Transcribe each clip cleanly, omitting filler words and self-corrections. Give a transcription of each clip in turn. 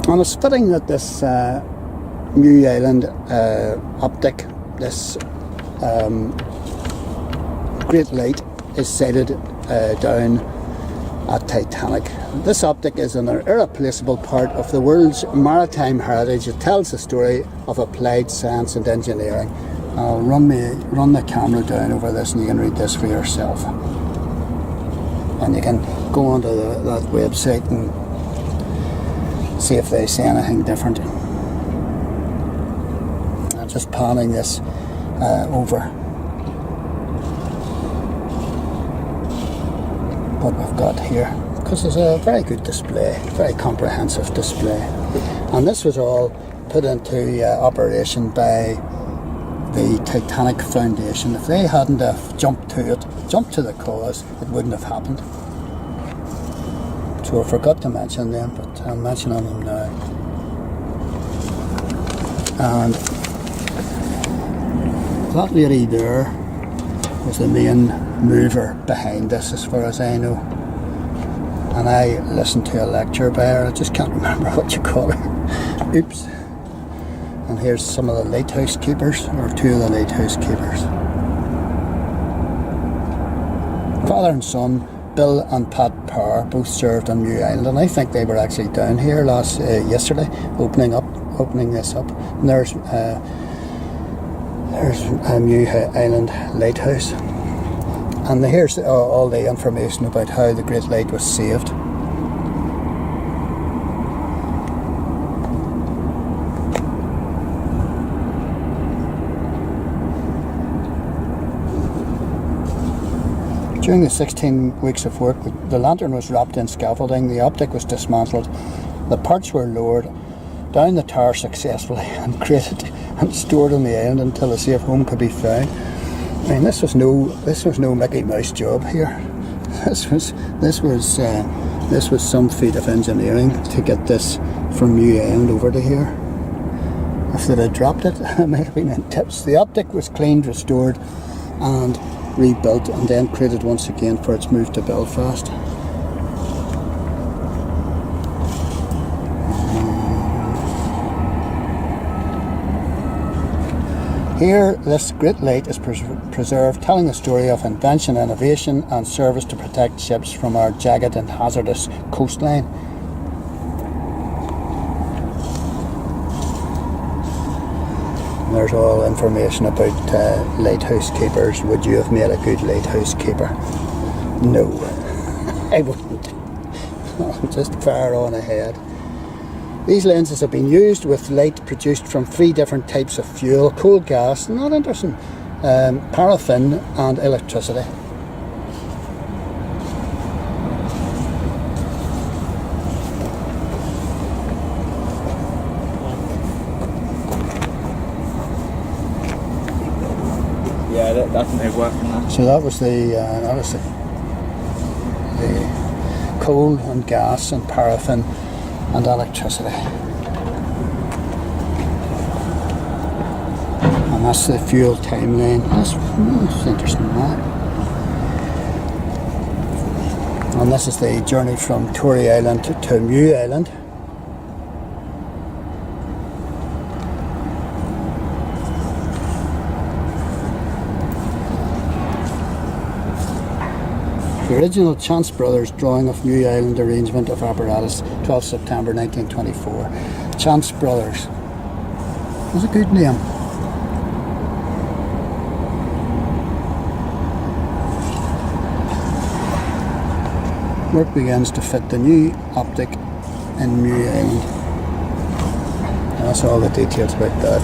And it's fitting that this Mew Island optic, this great light, is sighted down at Titanic. This optic is an irreplaceable part of the world's maritime heritage. It tells the story of applied science and engineering. I'll run the camera down over this and you can read this for yourself. And you can go onto that website and see if they say anything different. I'm just panning this over what we've got here, because it's a very good display, very comprehensive display. And this was all put into operation by the Titanic Foundation. If they hadn't have jumped to the cause, it wouldn't have happened. So I forgot to mention them, but I'm mentioning them now. And that lady there was the main mover behind this, as far as I know. And I listened to a lecture by her. I just can't remember what you call her. Oops. And here's some of the lighthouse keepers, or two of the lighthouse keepers. Father and son, Bill and Pat Power, both served on Mew Island, and I think they were actually down here yesterday, opening this up. And there's a Mew Island lighthouse, and here's all the information about how the Great Light was saved. During the 16 weeks of work, the lantern was wrapped in scaffolding, the optic was dismantled, the parts were lowered down the tower successfully and created and stored on the island until a safe home could be found. I mean, this was no Mickey Mouse job here. This was some feat of engineering to get this from Mew Island over to here. If they'd have dropped it, it might have been in tips. The optic was cleaned, restored, and rebuilt, and then created once again for its move to Belfast. Here, this great light is preserved, telling the story of invention, innovation, and service to protect ships from our jagged and hazardous coastline. There's all information about lighthouse keepers. Would you have made a good lighthouse keeper? No, I wouldn't. I'm just far on ahead. These lenses have been used with light produced from 3 different types of fuel: coal, gas, not interesting, paraffin and electricity. Yeah, that's an egg work from that. So that was the coal and gas and paraffin and electricity. And that's the fuel timeline. That's interesting, that. And this is the journey from Tory Island to Mew Island. The original Chance Brothers drawing of Mew Island arrangement of apparatus, 12th September 1924. Chance Brothers. That's a good name. Work begins to fit the new optic in Mew Island. And that's all the details about that.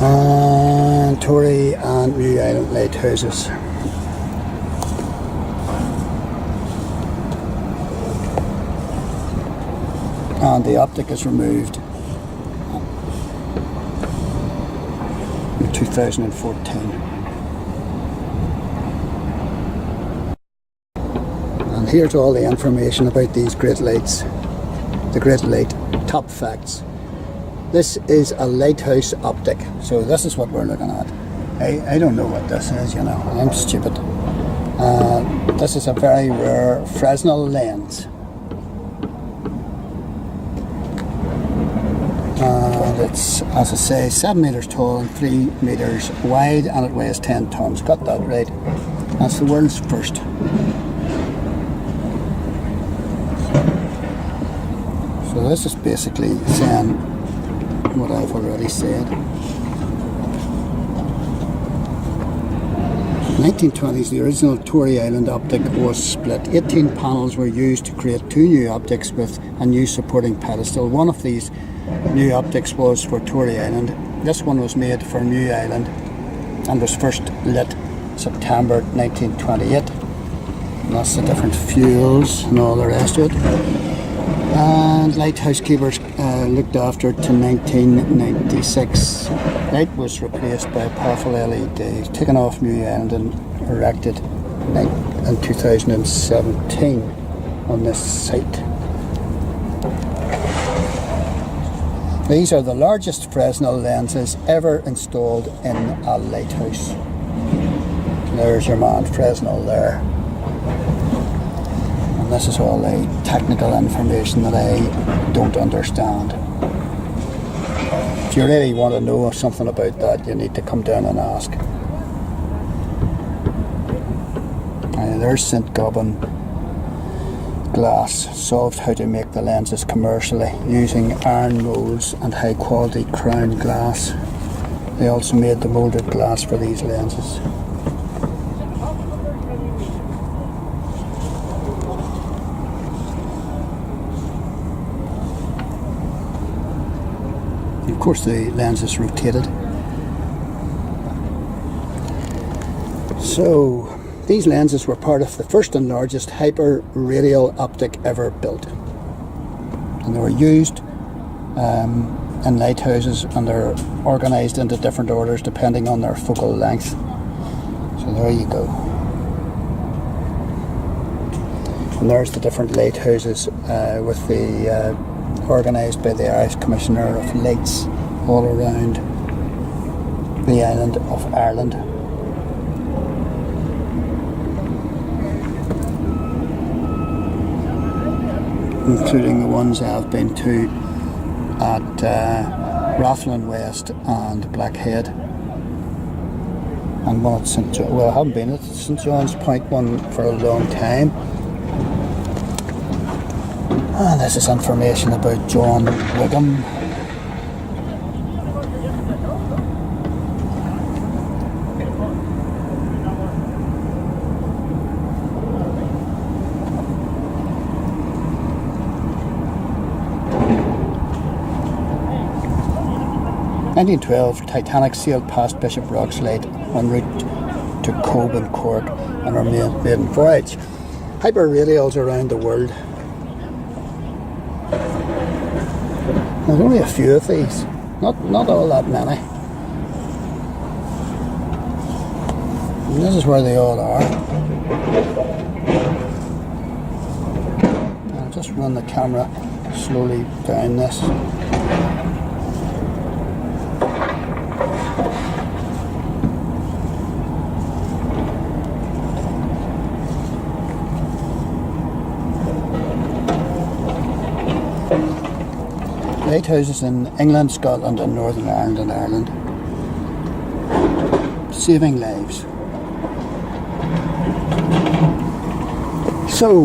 And Tory and Mew Island lighthouses. And the optic is removed in 2014. And here's all the information about these great lights. The Great Light top facts. This is a lighthouse optic, so this is what we're looking at. I don't know what this is, you know, I'm stupid. This is a very rare Fresnel lens. And it's, as I say, 7 metres tall and 3 metres wide, and it weighs 10 tonnes. Got that right. That's the world's first. So this is basically saying what I've already said. 1920s, the original Tory Island optic was split. 18 panels were used to create 2 new optics with a new supporting pedestal. One of these new optics was for Tory Island. This one was made for Mew Island and was first lit September 1928. And that's the different fuels and all the rest of it. And lighthousekeepers looked after it to 1996. Light was replaced by a powerful LED, taken off Mew Island and erected in 2017 on this site. These are the largest Fresnel lenses ever installed in a lighthouse. There's your man Fresnel there. And this is all the technical information that I don't understand. If you really want to know something about that, you need to come down and ask. There's St. Gobain Glass solved how to make the lenses commercially using iron moulds and high quality crown glass. They also made the moulded glass for these lenses. Of course the lens is rotated. So these lenses were part of the first and largest hyper-radial optic ever built. And they were used in lighthouses, and they're organised into different orders depending on their focal length. So there you go. And there's the different lighthouses with the organised by the Irish Commissioner of Lights all around the island of Ireland. Including the ones I've been to at Rathlin West and Blackhead, and one at St. John. Well, I haven't been at St. John's Point one for a long time. And this is information about John Wigham. In 1912, Titanic sailed past Bishop Rock's Light en route to Cobh in Cork on her maiden voyage. Hyperradials around the world. There's only a few of these, not all that many. And this is where they all are. I'll just run the camera slowly down this. Lighthouses in England, Scotland and Northern Ireland and Ireland. Saving lives. So